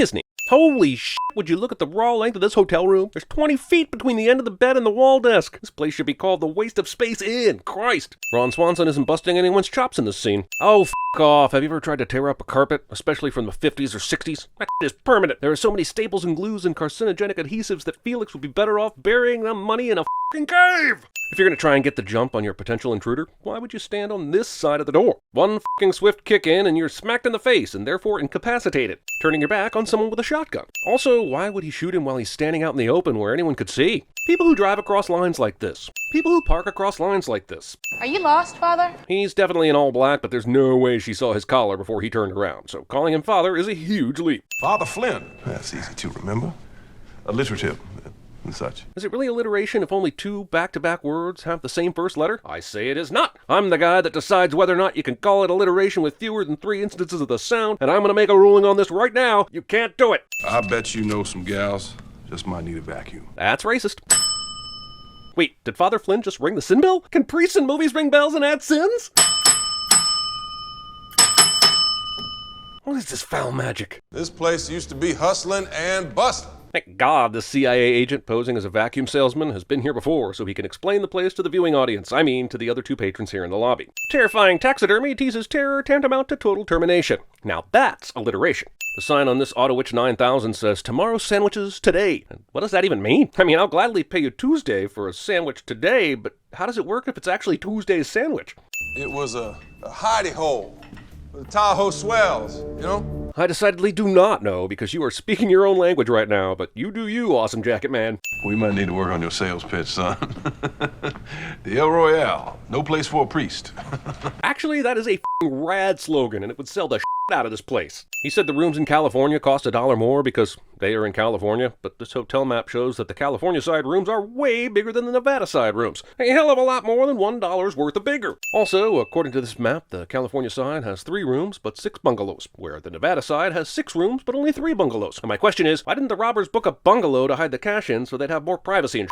Disney. Holy shit, would you look at the raw length of this hotel room? There's 20 feet between the end of the bed and the wall desk. This place should be called the Waste of Space Inn. Christ. Ron Swanson isn't busting anyone's chops in this scene. Oh, f*** off. Have you ever tried to tear up a carpet, especially from the 50s or 60s? That is permanent. There are so many staples and glues and carcinogenic adhesives that Felix would be better off burying the money in a f***ing cave. If you're going to try and get the jump on your potential intruder, why would you stand on this side of the door? One f***ing swift kick in and you're smacked in the face and therefore incapacitated, turning your back on someone with a shotgun. Also, why would he shoot him while he's standing out in the open where anyone could see? People who drive across lines like this. People who park across lines like this. Are you lost, Father? He's definitely in all black, but there's no way she saw his collar before he turned around, so calling him father is a huge leap. Father Flynn. That's easy to remember. Alliterative and such. Is it really alliteration if only two back-to-back words have the same first letter? I say it is not. I'm the guy that decides whether or not you can call it alliteration with fewer than 3 instances of the sound, and I'm gonna make a ruling on this right now. You can't do it. I bet you know some gals just might need a vacuum. That's racist. Wait, did Father Flynn just ring the sin bell? Can priests in movies ring bells and add sins? What is this foul magic? This place used to be hustling and bustling. Thank God the CIA agent posing as a vacuum salesman has been here before so he can explain the place to the viewing audience, I mean to the other two patrons here in the lobby. Terrifying taxidermy teases terror tantamount to total termination. Now that's alliteration. The sign on this Autowitch 9000 says, tomorrow's sandwiches today. And what does that even mean? I mean, I'll gladly pay you Tuesday for a sandwich today, but how does it work if it's actually Tuesday's sandwich? It was a hidey hole for the Tahoe swells, you know? I decidedly do not know because you are speaking your own language right now, but you do you, awesome jacket man. We might need to work on your sales pitch, son. The El Royale, no place for a priest. Actually, that is a f***ing rad slogan, and it would sell the shit out of this place. He said the rooms in California cost $1 more because they are in California, but this hotel map shows that the California side rooms are way bigger than the Nevada side rooms. A hell of a lot more than $1 worth of bigger. Also, according to this map, the California side has 3 rooms but 6 bungalows, where the Nevada side has 6 rooms but only 3 bungalows. And my question is, why didn't the robbers book a bungalow to hide the cash in so they'd have more privacy and shit?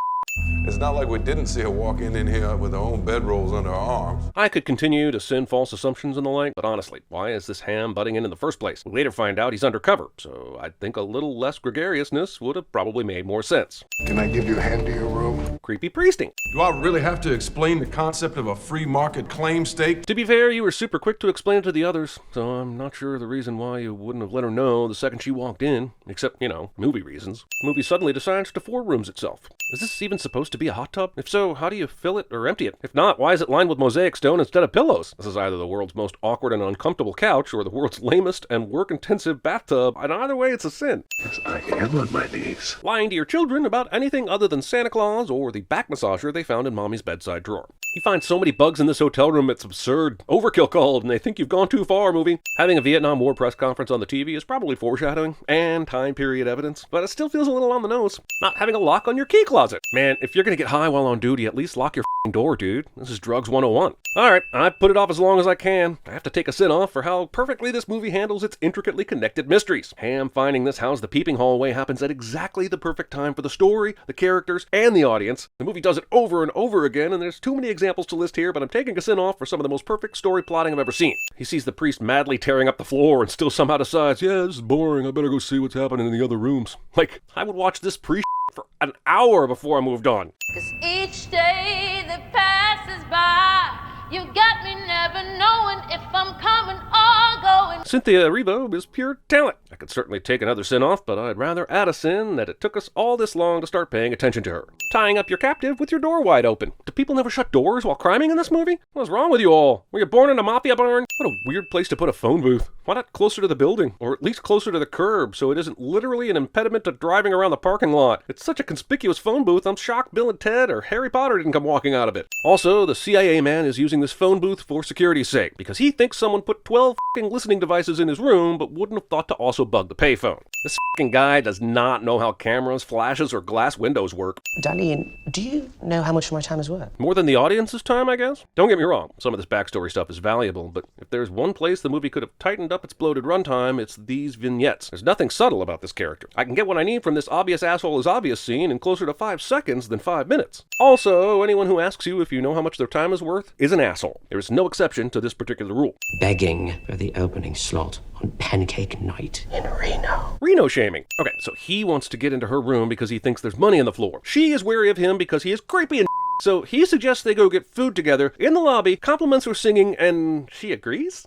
It's not like we didn't see her walk in here with her own bedrolls under her arms. I could continue to send false assumptions and the like, but honestly, why is this ham butting in the first place? We later find out he's undercover, so I think a little less gregariousness would have probably made more sense. Can I give you a hand to your room? Creepy priesting. Do I really have to explain the concept of a free market claim stake? To be fair, you were super quick to explain it to the others, so I'm not sure the reason why you wouldn't have let her know the second she walked in, except, you know, movie reasons. The movie suddenly decides to 4 rooms itself. Is this even supposed to be a hot tub? If so, how do you fill it or empty it? If not, why is it lined with mosaic stone instead of pillows? This is either the world's most awkward and uncomfortable couch or the world's lamest and work-intensive bathtub, and either way it's a sin. Yes, I am on my knees. Lying to your children about anything other than Santa Claus or the back massager they found in Mommy's bedside drawer. You find so many bugs in this hotel room, it's absurd. Overkill called, and they think you've gone too far, movie. Having a Vietnam War press conference on the TV is probably foreshadowing and time period evidence, but it still feels a little on the nose. Not having a lock on your key closet. Man, if you're gonna get high while on duty, at least lock your door, dude. This is drugs 101. Alright, I've put it off as long as I can. I have to take a sit off for how perfectly this movie handles its intricately connected mysteries. Ham finding this house the peeping hallway happens at exactly the perfect time for the story, the characters, and the audience. The movie does it over and over again, and there's too many examples to list here, but I'm taking a sit off for some of the most perfect story plotting I've ever seen. He sees the priest madly tearing up the floor and still somehow decides, yeah, this is boring, I better go see what's happening in the other rooms. Like, I would watch this priest for an hour before I moved on. 'Cause each day that passes by, you got me never knowing if I'm coming or going. Cynthia Erivo is pure talent. I could certainly take another sin off, but I'd rather add a sin that it took us all this long to start paying attention to her. Tying up your captive with your door wide open. Do people never shut doors while criming in this movie? What's wrong with you all? Were you born in a mafia barn? What a weird place to put a phone booth. Why not closer to the building? Or at least closer to the curb so it isn't literally an impediment to driving around the parking lot. It's such a conspicuous phone booth, I'm shocked Bill and Ted or Harry Potter didn't come walking out of it. Also, the CIA man is using this phone booth for security's sake, because he thinks someone put 12 f***ing listening devices in his room but wouldn't have thought to also bug the payphone. This f***ing guy does not know how cameras, flashes, or glass windows work. Darlene, do you know how much of my time is worth? More than the audience's time, I guess? Don't get me wrong, some of this backstory stuff is valuable, but if there's one place the movie could have tightened up its bloated runtime, it's these vignettes. There's nothing subtle about this character. I can get what I need from this obvious asshole is obvious scene in closer to 5 seconds than 5 minutes. Also, anyone who asks you if you know how much their time is worth is an asshole. There is no exception to this particular rule. Begging for the opening slot on Pancake Night in Reno. Reno shaming. Okay, so he wants to get into her room because he thinks there's money on the floor. She is wary of him because he is creepy and so he suggests they go get food together in the lobby, compliments her singing, and she agrees?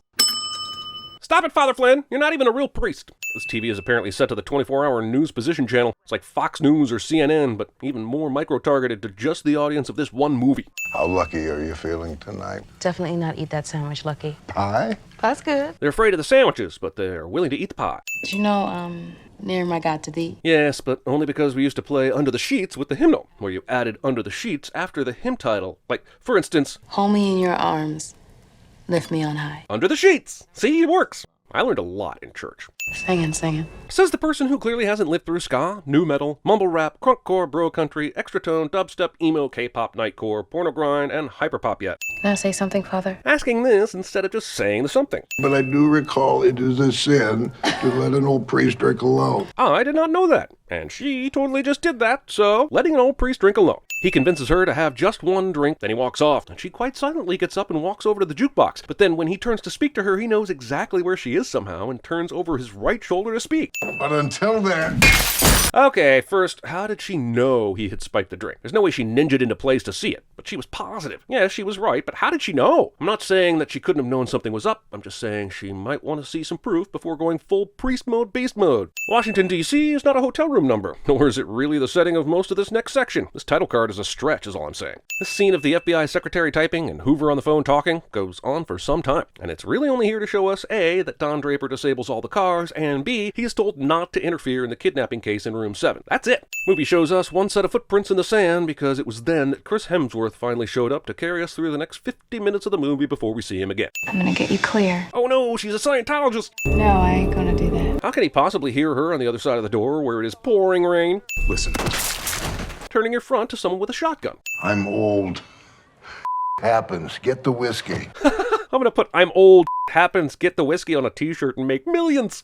Stop it, Father Flynn! You're not even a real priest. This TV is apparently set to the 24-hour news position channel. It's like Fox News or CNN, but even more micro-targeted to just the audience of this one movie. How lucky are you feeling tonight? Definitely not eat that sandwich, Lucky. Pie? That's good. They're afraid of the sandwiches, but they're willing to eat the pie. Do you know, near my got to thee? Yes, but only because we used to play Under the Sheets with the hymnal, where you added Under the Sheets after the hymn title. Like, for instance, Hold me in your arms, lift me on high. Under the Sheets! See, it works. I learned a lot in church. Singing. Says the person who clearly hasn't lived through ska, nu metal, mumble rap, crunkcore, bro country, extratone, dubstep, emo, K-pop, nightcore, porno grind, and hyperpop yet. Can I say something, Father? Asking this instead of just saying the something. But I do recall it is a sin to let an old priest drink alone. I did not know that, and she totally just did that, so letting an old priest drink alone. He convinces her to have just one drink, then he walks off, and she quite silently gets up and walks over to the jukebox. But then when he turns to speak to her, he knows exactly where she is somehow and turns over his right shoulder to speak. But until then... Okay, first, how did she know he had spiked the drink? There's no way she ninja'd into place to see it, but she was positive. Yeah, she was right, but how did she know? I'm not saying that she couldn't have known something was up. I'm just saying she might want to see some proof before going full priest mode, beast mode. Washington, D.C. is not a hotel room number, nor is it really the setting of most of this next section. This title card is a stretch, is all I'm saying. This scene of the FBI secretary typing and Hoover on the phone talking goes on for some time, and it's really only here to show us A, that Don Draper disables all the cars, and B, he is told not to interfere in the kidnapping case in room 7. That's it. Movie shows us one set of footprints in the sand because it was then that Chris Hemsworth finally showed up to carry us through the next 50 minutes of the movie before we see him again. I'm gonna get you clear. Oh no, she's a Scientologist! No, I ain't gonna do that. How can he possibly hear her on the other side of the door where it is pouring rain? Listen, Turning your front to someone with a shotgun. I'm old. Happens. Get the whiskey. I'm gonna put "I'm old, happens, get the whiskey" on a t-shirt and make millions.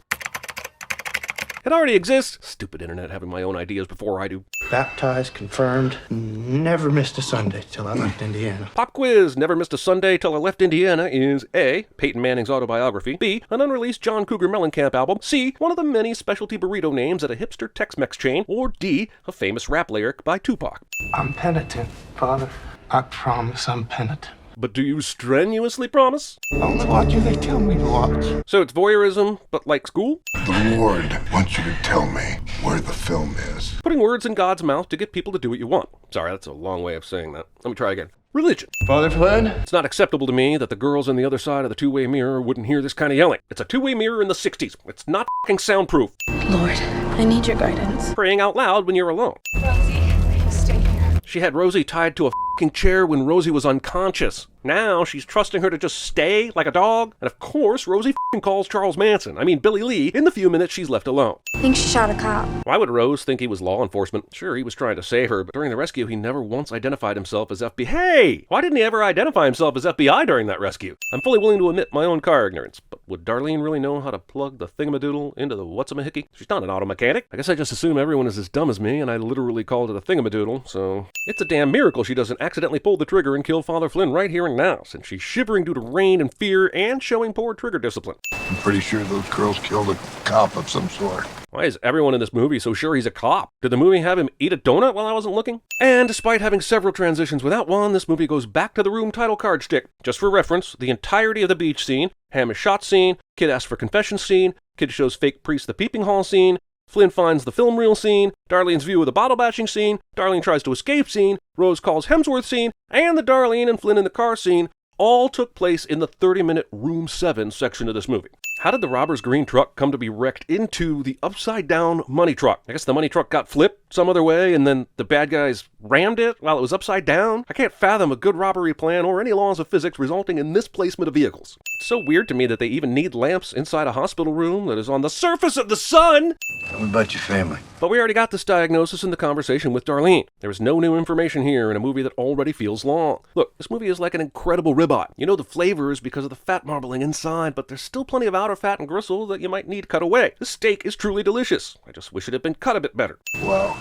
It already exists. Stupid internet having my own ideas before I do. Baptized, confirmed, never missed a Sunday till I left Indiana. Pop quiz, never missed a Sunday till I left Indiana is A, Peyton Manning's autobiography, B, an unreleased John Cougar Mellencamp album, C, one of the many specialty burrito names at a hipster Tex-Mex chain, or D, a famous rap lyric by Tupac. I'm penitent, Father. I promise I'm penitent. But do you strenuously promise? Only watch you they tell me to watch. So it's voyeurism, but like school? The Lord wants you to tell me where the film is. Putting words in God's mouth to get people to do what you want. Sorry, that's a long way of saying that. Let me try again. Religion. Father Flynn? It's not acceptable to me that the girls on the other side of the two-way mirror wouldn't hear this kind of yelling. It's a two-way mirror in the 60s. It's not f***ing soundproof. Lord, I need your guidance. Praying out loud when you're alone. Rosie, please stay here. She had Rosie tied to a f***ing chair when Rosie was unconscious. Now she's trusting her to just stay like a dog. And of course, Rosie f***ing calls Charles Manson, Billy Lee, in the few minutes she's left alone. I think she shot a cop. Why would Rose think he was law enforcement? Sure, he was trying to save her, but during the rescue, he never once identified himself as FBI. Hey! Why didn't he ever identify himself as FBI during that rescue? I'm fully willing to admit my own car ignorance, but would Darlene really know how to plug the thingamadoodle into the what's-a-mahickey? She's not an auto mechanic. I guess I just assume everyone is as dumb as me, and I literally called it a thingamadoodle, so... It's a damn miracle she doesn't accidentally pull the trigger and kill Father Flynn right here and now, since she's shivering due to rain and fear and showing poor trigger discipline. I'm pretty sure those girls killed a cop of some sort. Why is everyone in this movie so sure he's a cop? Did the movie have him eat a donut while I wasn't looking? And despite having several transitions without one, this movie goes back to the room title card stick. Just for reference, the entirety of the beach scene, Ham is shot scene, kid asks for confession scene, kid shows fake priest the peeping hall scene, Flynn finds the film reel scene, Darlene's view of the bottle bashing scene, Darlene tries to escape scene, Rose calls Hemsworth scene, and the Darlene and Flynn in the car scene all took place in the 30-minute Room 7 section of this movie. How did the robber's green truck come to be wrecked into the upside-down money truck? I guess the money truck got flipped some other way, and then the bad guys rammed it while it was upside down? I can't fathom a good robbery plan or any laws of physics resulting in this placement of vehicles. It's so weird to me that they even need lamps inside a hospital room that is on the surface of the sun! Tell me about your family. But we already got this diagnosis in the conversation with Darlene. There is no new information here in a movie that already feels long. Look, this movie is like an incredible ribeye. You know the flavor is because of the fat marbling inside, but there's still plenty of outer fat and gristle that you might need cut away. This steak is truly delicious. I just wish it had been cut a bit better. Well,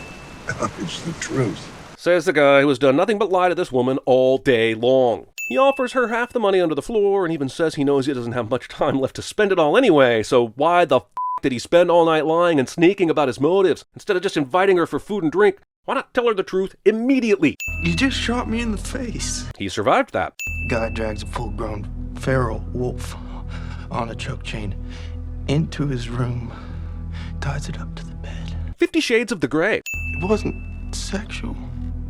it's the truth. Says the guy who has done nothing but lie to this woman all day long. He offers her half the money under the floor and even says he knows he doesn't have much time left to spend it all anyway, so why the did he spend all night lying and sneaking about his motives instead of just inviting her for food and drink? Why not tell her the truth immediately? You just shot me in the face. He survived that. Guy drags a full-grown feral wolf on a choke chain into his room, ties it up to the bed. 50 Shades of the Grey. It wasn't sexual,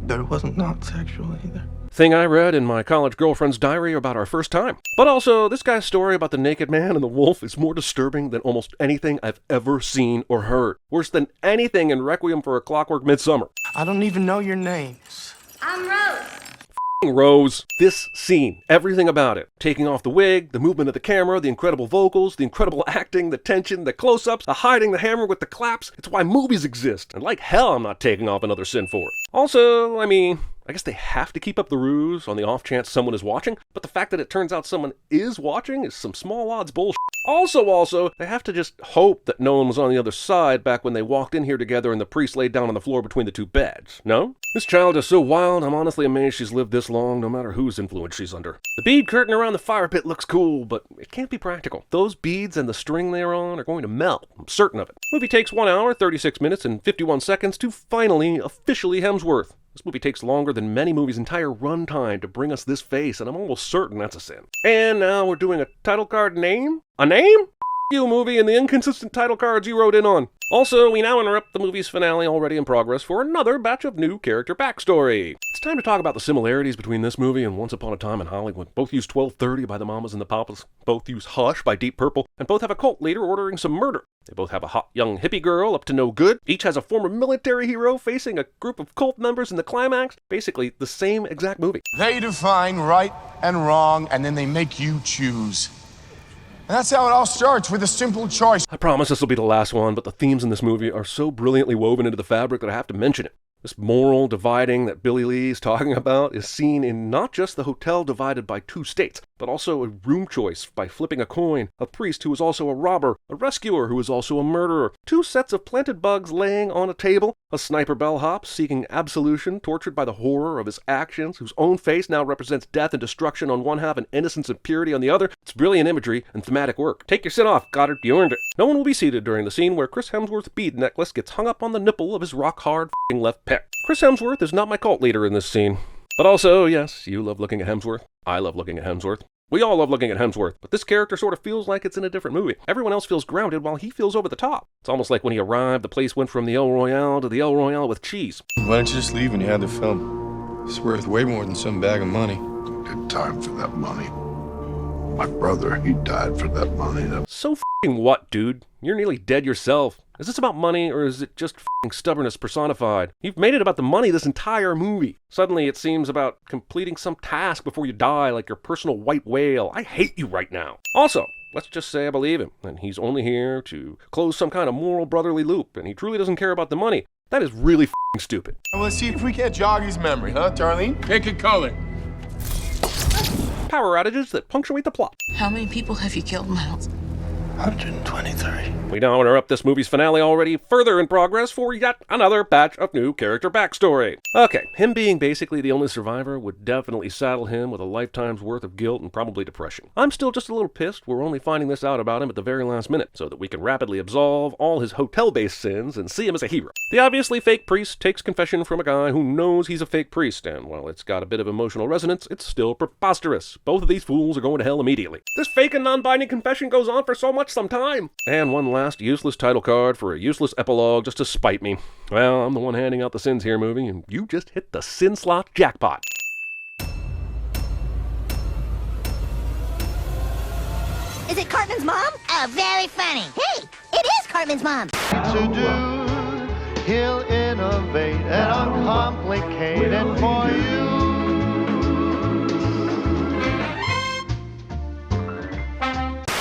but it wasn't not sexual either. Thing I read in my college girlfriend's diary about our first time. But also, this guy's story about the naked man and the wolf is more disturbing than almost anything I've ever seen or heard. Worse than anything in Requiem for a Clockwork Midsummer. I don't even know your names. I'm Rose. Rose. This scene, everything about it. Taking off the wig, the movement of the camera, the incredible vocals, the incredible acting, the tension, the close-ups, the hiding the hammer with the claps. It's why movies exist. And like hell, I'm not taking off another sin for it. Also, I guess they have to keep up the ruse on the off chance someone is watching, but the fact that it turns out someone is watching is some small odds bullshit. Also, they have to just hope that no one was on the other side back when they walked in here together and the priest laid down on the floor between the two beds, no? This child is so wild, I'm honestly amazed she's lived this long, no matter whose influence she's under. The bead curtain around the fire pit looks cool, but it can't be practical. Those beads and the string they're on are going to melt, I'm certain of it. Movie takes 1 hour, 36 minutes, and 51 seconds to finally, officially Hemsworth. This movie takes longer than many movies' entire runtime to bring us this face, and I'm almost certain that's a sin. And now we're doing a title card name? A name? You, movie, and the inconsistent title cards you wrote in on. Also, we now interrupt the movie's finale already in progress for another batch of new character backstory. It's time to talk about the similarities between this movie and Once Upon a Time in Hollywood. Both use 12:30 by the Mamas and the Papas. Both use Hush by Deep Purple. And both have a cult leader ordering some murder. They both have a hot young hippie girl up to no good. Each has a former military hero facing a group of cult members in the climax. Basically, the same exact movie. They define right and wrong, and then they make you choose. And that's how it all starts, with a simple choice. I promise this will be the last one, but the themes in this movie are so brilliantly woven into the fabric that I have to mention it. This moral dividing that Billy Lee is talking about is seen in not just the hotel divided by 2 states, but also a room choice by flipping a coin, a priest who is also a robber, a rescuer who is also a murderer, 2 sets of planted bugs laying on a table, a sniper bellhop seeking absolution, tortured by the horror of his actions, whose own face now represents death and destruction on one half and innocence and purity on the other. It's brilliant imagery and thematic work. Take your sin off, Goddard, you earned it. No one will be seated during the scene where Chris Hemsworth's bead necklace gets hung up on the nipple of his rock-hard f***ing left pec. Chris Hemsworth is not my cult leader in this scene. But also, yes, you love looking at Hemsworth. I love looking at Hemsworth. We all love looking at Hemsworth, but this character sort of feels like it's in a different movie. Everyone else feels grounded while he feels over the top. It's almost like when he arrived, the place went from the El Royale to the El Royale with cheese. Why don't you just leave when you had the film? It's worth way more than some bag of money. Did time for that money. My brother, he died for that money. So f***ing what, dude? You're nearly dead yourself. Is this about money, or is it just f***ing stubbornness personified? You've made it about the money this entire movie. Suddenly it seems about completing some task before you die, like your personal white whale. I hate you right now. Also, let's just say I believe him, and he's only here to close some kind of moral brotherly loop, and he truly doesn't care about the money. That is really f***ing stupid. Well, let's see if we can't jog his memory, huh, Darlene? Pick a color. Power outages that punctuate the plot. How many people have you killed, Miles? 123. We now interrupt this movie's finale already further in progress for yet another batch of new character backstory. Okay, him being basically the only survivor would definitely saddle him with a lifetime's worth of guilt and probably depression. I'm still just a little pissed we're only finding this out about him at the very last minute, so that we can rapidly absolve all his hotel-based sins and see him as a hero. The obviously fake priest takes confession from a guy who knows he's a fake priest, and while it's got a bit of emotional resonance, it's still preposterous. Both of these fools are going to hell immediately. This fake and non-binding confession goes on for so much sometime. And one last useless title card for a useless epilogue just to spite me. Well, I'm the one handing out the sins here, movie, and you just hit the sin slot jackpot. Is it Cartman's mom? Oh, very funny. Hey, it is Cartman's mom. To do, he'll innovate and uncomplicate it for you.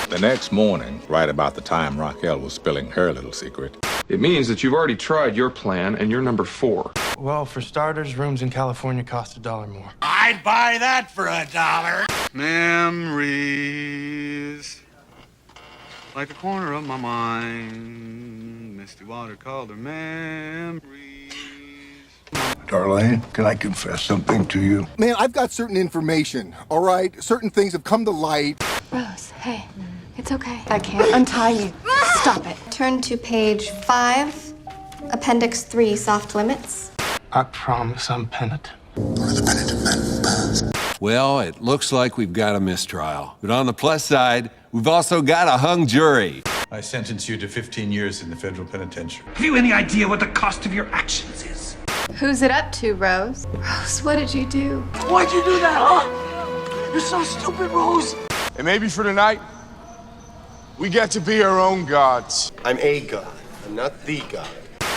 The next morning, right about the time Raquel was spilling her little secret. It means that you've already tried your plan and you're number 4. Well, for starters, rooms in California cost $1 more. I'd buy that for $1. Memories, like the corner of my mind, misty watercolor memories. Darlene, can I confess something to you? Man, I've got certain information, all right? Certain things have come to light. Rose, hey, it's okay. I can't untie you. Stop it. Turn to page 5, Appendix 3, Soft Limits. I promise I'm penitent. Well, it looks like we've got a mistrial. But on the plus side, we've also got a hung jury. I sentence you to 15 years in the federal penitentiary. Have you any idea what the cost of your actions is? Who's it up to, Rose? Rose, what did you do? Why'd you do that, huh? You're so stupid, Rose. And maybe for tonight, we get to be our own gods. I'm a god. I'm not the god.